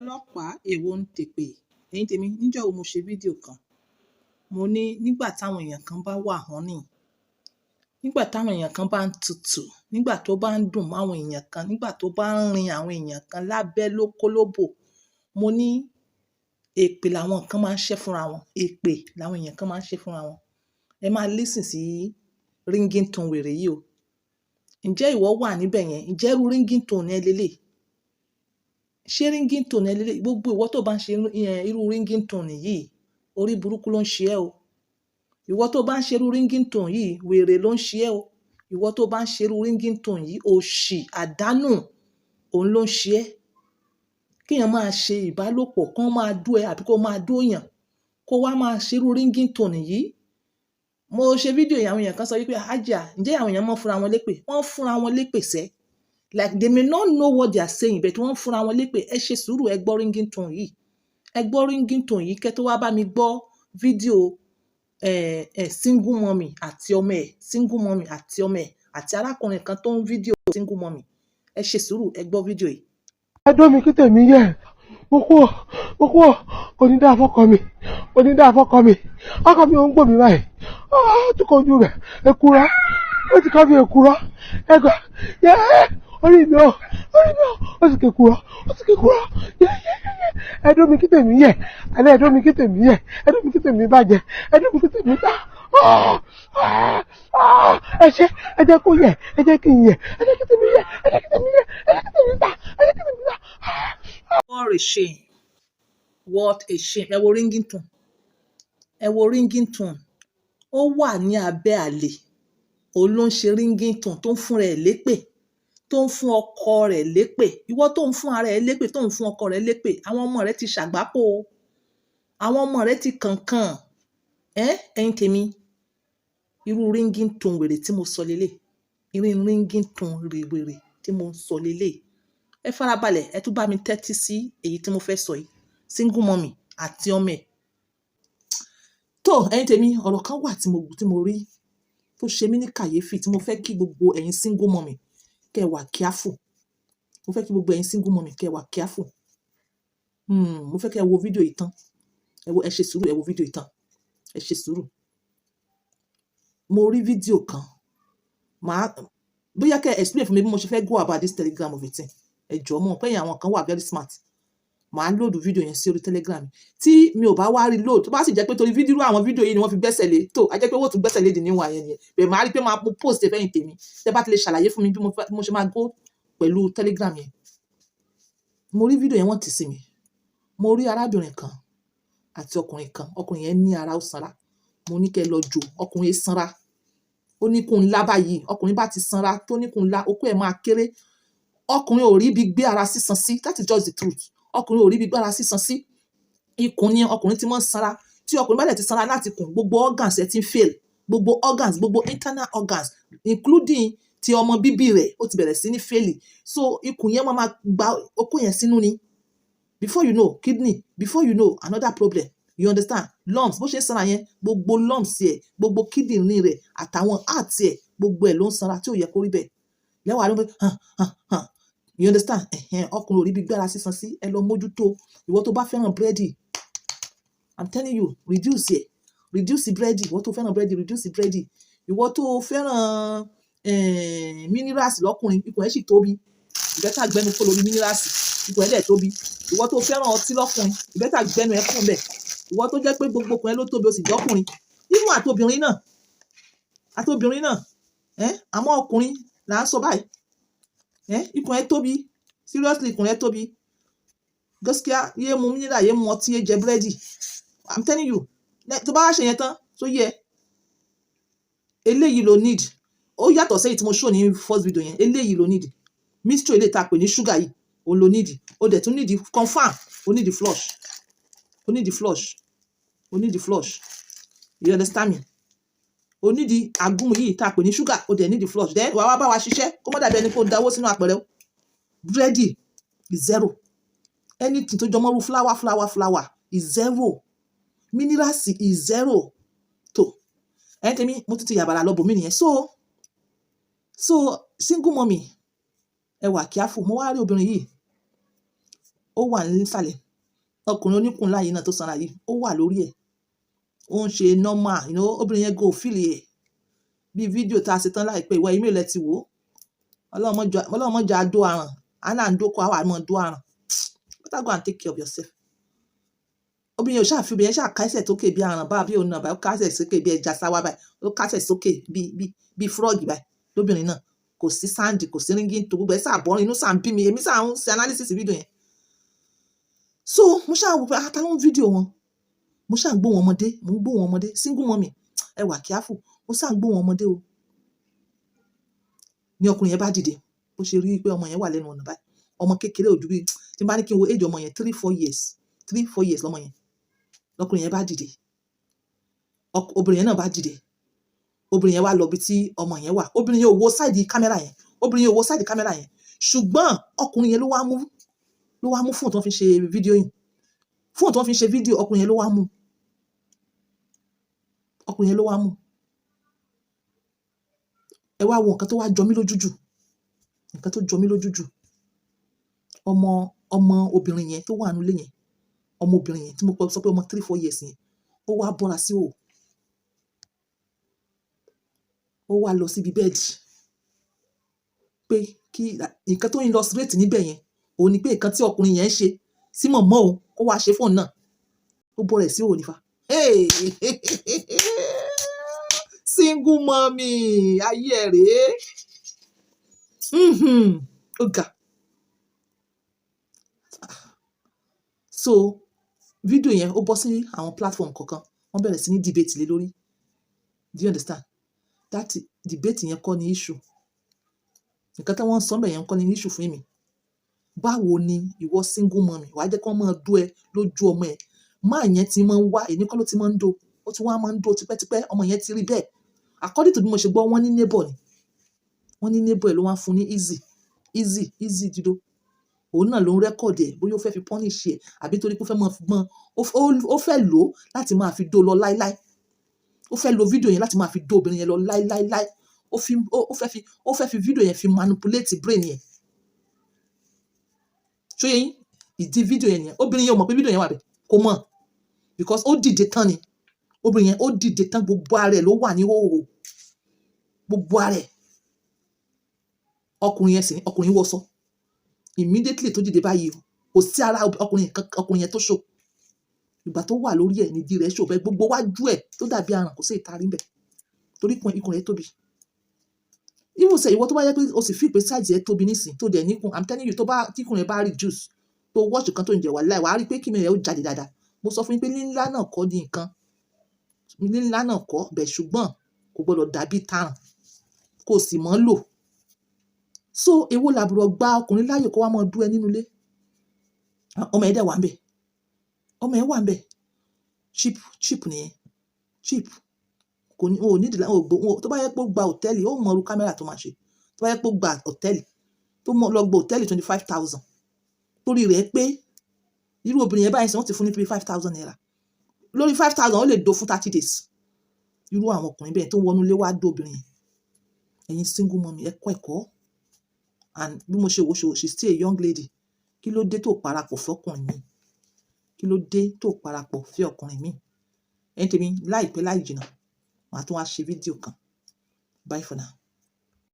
ọlọ́pàá èwo ń tèpè ẹ̀yin tèmi níjọ́ wo mo ṣe fídíò kan mo ní nígbà táwọn èèyàn kan bá wà honey nígbà táwọn èèyàn kan bá ń tutù nígbà tó bá ń dùn máwọn èèyàn kan nígbà tó bá ń rin àwọn èèyàn kan lábẹ́ lókólóbò mo ní èpè làwọn kan máa ń ṣẹ́ fúnra wọn èpè làwọn èèyàn kan máa ń ṣẹ́ fúnra wọn ẹ máa listen sí ringing tone wèrè yìí o ǹjẹ́ ìwọ wà níbẹ̀ yẹn ǹjẹ́ irú ringing tone ẹ lélẹ̀ ṣé ringing tone ẹ lélẹ̀ gbogbo ìwọ tó bá ń ṣe irú ringing tone yìí orí burúkú ló ń ṣe ẹ́ o ìwọ tó bá ń ṣe irú ringing tone yìí wèrè ló ń ṣe ẹ́ o ìwọ tó bá ń ṣe irú ringing tone yìí òṣì àdánù òun ló ń ṣe ẹ́ kéèyàn máa ṣe ìbálòpọ̀ kán máa dó ẹ àbí kó máa dóyàn kó wá máa ṣe irú ringing tone yìí mo ṣe fídíò yìí àwọn èèyàn kan sọ wípé ajá ǹjẹ́ àwọn èèyàn mọ́ fúnra wọn lépè wọ́n fúnra wọn lépè sẹ́ like they may not know what they are saying but wọ́n fúnra wọn lépè ẹ ṣe sùúrù ẹ gbọ́ ringing tone yìí ẹ gbọ́ ringing tone yìí kẹ́ tó wá bá mi gbọ́ fídíò single mommy àti ọmọ ẹ̀ single mommy àti ọmọ ẹ̀ àti arákùnrin kan tó ń fídíò single mommy ẹ ṣe sùúrù ẹ gbọ́ fídíò yìí. ẹjọ́ mi kí tèmi yẹ mo kú onídàá fọ́kọ mi ọkọ mi ò ń gbò mí báyìí tó kọjú rẹ̀ èkúrọ́ ó ti kọ́ mi èkúrọ́ ẹgbẹ́ orí mi ò ó sì kékurọ́ ẹjọ́ mi kí tèmi yẹ alẹ́ ẹjọ́ mi kí tèmi yẹ ẹjọ́ mi kí tèmi bàjẹ́ ẹjọ́ mi kí tèmi ta ẹ jẹ́ kó yẹ ẹ jẹ́ kí n yẹ ẹ jẹ́ kí tèmi yẹ ẹ jẹ́ kí tèmi yẹ ẹ jẹ́ kí tèmi ta ẹ jẹ́ kí tèmi ta. What a shame ẹ wo ringing tone ó wà ní abẹ́ àlè òun ló ń ṣe ringing tone tó ń fún rẹ̀ lépè tó ń fún ọkọ rẹ̀ lépè ìwọ tó ń fún ara ẹ̀ lépè tó ń fún ọkọ rẹ̀ lépè àwọn ọmọ rẹ̀ ti ṣàgbákò àwọn ọmọ rẹ̀ ti kànkàn ẹ̀yin tèmi irú ringing tone wèrè tí mo sọ lélẹ̀ irú ringing tone wèrè tí mo sọ lélẹ̀ ẹ farabalẹ̀ ẹ tún bá mi tẹ́tí sí èyí tí mo fẹ́ sọ yìí single mommy àti ọmọ ẹ̀ tó ẹ̀yin tèmi ọ̀rọ̀ kan wà tí mo rí tó ṣe mí ní kàyéfì tí mo fẹ́ kí gbogbo ẹ̀yin single mommy kẹ́ wà careful mo fẹ́ kí gbogbo ẹ̀yin single mommy kẹ́ wà careful mo fẹ́ kẹ́ wo fídíò yìí tán ẹ ṣe sùúrù ẹ wo fídíò yìí tán ẹ ṣe sùúrù mo rí fídíò kan bóyá kẹ́ explain fún mi bí mo ṣe fẹ́ go about this telegram of a thing ẹ jọ̀ọ́ mọ̀ pé àwọn kan wà very smart màá lóòdù fídíò yẹn sí orí telegram tí mi ò bá wá rí lóòdù tó bá sì jẹ́ pé torí fídíò àwọn fídíò yìí ni wọ́n fi gbẹ́sẹ̀ lé tó a jẹ́ pé wọ́n tún gbẹ́sẹ̀ lé di níwọ̀n àyẹn nìyẹn bẹ́ẹ̀ màá rí pé máa post ẹ̀fẹ́yìn tèmi tẹ́ bá ti lè ṣàlàyé fún mi bí mo ṣe máa go pẹ̀lú telegram yẹn mo rí fídíò yẹn wọ́n ti sí mi mo rí arábìnrin kan àti ọkùnrin yẹn ní ara ó sanra mo ní kẹ́ lọ jò ọkùnrin sanra ó ní kún ńlá báyìí ọkùnrin bá ti sanra tó ní kún ńlá okó ẹ̀ máa kéré ọkùnrin ò rí bí gbé ara sísan sí that is just the truth ọkùnrin ò rí bí gbé ara sísan sí ikùn ni ọkùnrin ti mọ́ sanra tí ọkùnrin bá dẹ̀ ti sanra láti kùn gbogbo organs ẹ̀ ti ń fail gbogbo organs gbogbo internal organs including ti ọmọ bíbí rẹ̀ ó ti bẹ̀rẹ̀ sí ní fail so ikùn yẹn máa gba okó yẹn sínú ni before you know kidney before you know another problem you understand lumps bó ṣe ń sanra yẹn gbogbo lumps ẹ̀ gbogbo kidney rẹ̀ àtàwọn heart ẹ̀ gbogbo ẹ̀ ló ń sanra tí ò yẹ kó rí bẹ́ẹ̀ lẹ́wọ̀n àdúgbò you understand ọkùnrin ò rí bí gbára sísan sí ẹ lọ mójútó ìwọ tó bá fẹ́ràn búrẹ́dì i'm telling you reduce búrẹ́dì ìwọ tó fẹ́ràn búrẹ́dì reduce búrẹ́dì ìwọ tó fẹ́ràn minerals lọ́kùnrin ikùn ẹ̀ sì tóbi ìbẹ́tà gbẹnu kó lórí minerals ikùn ẹ̀ dẹ̀ tóbi ìwọ tó fẹ́ràn ọtí lọ́kùnrin ìbẹ́tà gbẹnu ẹ̀ kún bẹ̀ ìwọ tó jẹ́ pé gbogbo okùn ẹ̀ ló tóbi ó sì jọ́kùnrin irú àtobìnrin náà àmọ́ ọkùnrin là ń sọ báyìí ikùn ẹ̀ tóbi seriously ikùn ẹ̀ tóbi gaskiya yé mu mineral yé mu ọtí yé jẹ búrẹ́dì i'm telling you tó bá wá ṣe yẹn tán tó yẹ eléyìí ló need ó yàtọ̀ sẹ́yìn tí mo show ní first video yẹn eléyìí ló need mixture eléyìí tá a pè ní sugar yìí òun ló need ó dẹ̀ tún need confam ó need flush you understand me o nídi agúnmu yìí tá a pè ní ṣúgà o dẹ̀ nídi flush then wàá wá bá wa ṣiṣẹ́ kó má dàbí ẹni kó dáwó sínú àpẹẹrẹ búrẹ́dì is zero anything tó jọmọ́rú flour is zero minerals is zero tó ẹni tèmi mo tún ti yàbàrà lọ bòmí nìyẹn so single mommy ẹ wà kíáfù mo wá rí obìnrin yìí ó wà nísàlẹ̀, ọkùnrin oníkùn láàyè náà tó sanra yìí ó wà lórí ẹ̀, ó ń ṣe normal, obìnrin yẹn go fìlì ẹ̀ bí fídíò tá a ṣe tán láìpẹ́ ìwọ email ẹ ti wò ó, ọlọ́mọjà adó àràn, àná ń dókò àwọn àmọ́ dó àràn, better go and take care of yourself. Obìnrin yóò ṣàfi obìnrin yẹn ṣàkásẹ̀ sókè bí àràn bá bí òun náà báyìí, ó kásẹ̀ sókè bí ẹja sáwá báyìí, ó kásẹ̀ sókè bí frog báyìí lóbìnrin náà, kò sí sáǹdì, kò sí ríngì tó gbogbo ẹ̀ sàbọ̀rin, inú sàn bí mi, èmi sàn ń ṣe analysis fídíò yẹn. So mo ṣáà wò pé ta ló ń fídíò wọn, mo ṣáà ń gbóhùn ọmọdé, mo ń gbóhùn ọmọdé, single mommy ẹ wà careful, mo ṣáà ń gbóhùn ọmọdé o. Ní ọkùnrin yẹn bá dìde, bó ṣe rí pé ọmọ yẹn wà lẹ́nu ọ̀nà báyìí, ọmọ kékeré ojú bí tí n bá ní kí n wo age ọmọ yẹn 3-4 years lọ́mọ yẹn, lọkùnrin yẹn bá dìde, obìnrin yẹn náà bá dìde, obìnrin yẹn wá lọ bí tí ọmọ yẹn wà, obìnrin yẹn ò wo sáìdì kámẹ́rà yẹn, ṣùgbọ́n ọkùnrin yẹn ló wá mú fóònù tó fi ṣe fídíò yìí, fóònù tó fi ṣe fídíò ọkùnrin yẹn ló wá mú, ẹ wá wo nǹkan tó wá jọ mí lójú jù, ọmọ obìnrin yẹn tó wà nílé yẹn, ọmọ obìnrin yẹn tí mo sọ pé ọmọ 3-4 years yẹn, ó wá bọ́ra sí òwò, ó wá lọ síbi bẹ́ẹ̀dì pé kí nǹkan tó illustrate níbẹ̀ yẹn òun ni pé nǹkan tí ọkùnrin yẹn ń ṣe sí mọ̀mọ́ òun ó wá ṣe fóun náà, ó bọ́ rẹ̀ sí òwò nífa. Single mommy ayé ẹ̀ rèé, ó ga. So fídíò yẹn ó bọ́ sí àwọn platform kọ̀ọ̀kan, wọ́n bẹ̀rẹ̀ sí ní debate lé lórí, do you understand? That debate yẹn kọ́ ni issue, nǹkan tí wọ́n ń sọ bẹ́ẹ̀ yẹn kọ́ ni issue fún mi. Báwo ni ìwọ single mommy wàá jẹ́ kí wọ́n máa dó ẹ lójú ọmọ ẹ̀, máa yẹn ti máa ń wá, èyí kọ́ ló ti máa ń dó, ó ti wá máa ń dó tipẹ́tipẹ́, ọmọ yẹn ti rí bẹ́ẹ̀. According to bí mo ṣe gbọ́, wọ́n ní neighbor ẹ̀ ló wá fún ní easy dídó, òun náà ló ń rẹ́kọ̀dì ẹ̀, bóyá ó fẹ́ fi punish ẹ̀ àbí torí pé ó fẹ́ máa ó fẹ́ lò ó láti máa fi dó lọ láíláí, ó fẹ́ lo fídíò yẹn láti máa fi dó obìnrin yẹn lọ láíláí, ó fẹ́ fi fídíò yẹn fi manipulate brain yẹn. Ṣó yẹ yín? Ìdí fídíò yẹn nìyẹn, obìnrin yẹn ò mọ̀ pé fídíò yẹn wà bẹ́ẹ̀, kò mọ̀, because ó dìde tán ni, obìnrin yẹn ó dìde tán, gbogbo ara ẹ̀ ló wà ní hòhò, gbogbo ara ẹ̀, ọkùnrin wọṣọ immediately tó dìde báyìí, kò sí ara ọkùnrin yẹn tó ṣò, ìgbà tó wà lórí ẹ̀ nídìí rẹ̀ ṣò bẹ́ẹ̀, gbogbo wájú ẹ̀ tó dàbí aràn kò sí ìtarí bẹ́ẹ̀, torí ikùn rẹ̀ tóbi. Even say ìwọ tó bá yẹ pé o sì fi pé size ẹ̀ tóbi nísìn tó dẹ̀ níkùn, I'm telling you, tí ikùn rẹ̀ bá reduce, tó watch kan tó ń jẹ wà láì, wàá rí pé kíni rẹ̀ ó jáde dáadáa. Mo sọ fún yín pé lílá náà kọ́ ní nǹkan, lílá náà kọ́ bẹ̀, ṣùgbọ́n kò gbọdọ̀ dàbí taràn, kò sì mọ́ lò. So èwo làbúrò gba ọkùnrin láàyè kó wá máa dú ẹ nínú ilé, ọmọ ẹ̀ dẹ̀ wà ń bẹ̀, cheap nìyẹn, cheap. Kò ní, o nídìí tó bá yẹ pé ó gba hòtẹ́ẹ̀lì, ó mọ irú kámẹ́rà tó máa ṣe, tó bá yẹ pé ó gba hòtẹ́ẹ̀lì, lọ gba hòtẹ́ẹ̀lì 25,000, torí rẹ̀ pé irú obìnrin yẹn báyìí sí wọ́n ti fún ní 5,000 naira, lórí 5,000 ó lè do fún 30 days. Irú àwọn ọkùnrin bẹ́ẹ̀ tó wọnú ilé wá dó obìnrin yẹn. Ẹ̀yin single mommy ẹ kọ́ ẹ̀kọ́, and bí mo ṣe wò she still a young lady, kí ló dé tó parapọ̀ fọ́kùnrin mi, kí ló dé tó parapọ̀ fẹ́ ọkùnrin mi. Ẹni tèmi láìpẹ́ láì jìnnà màá tún wá ṣe fídíò kan. Bye for now.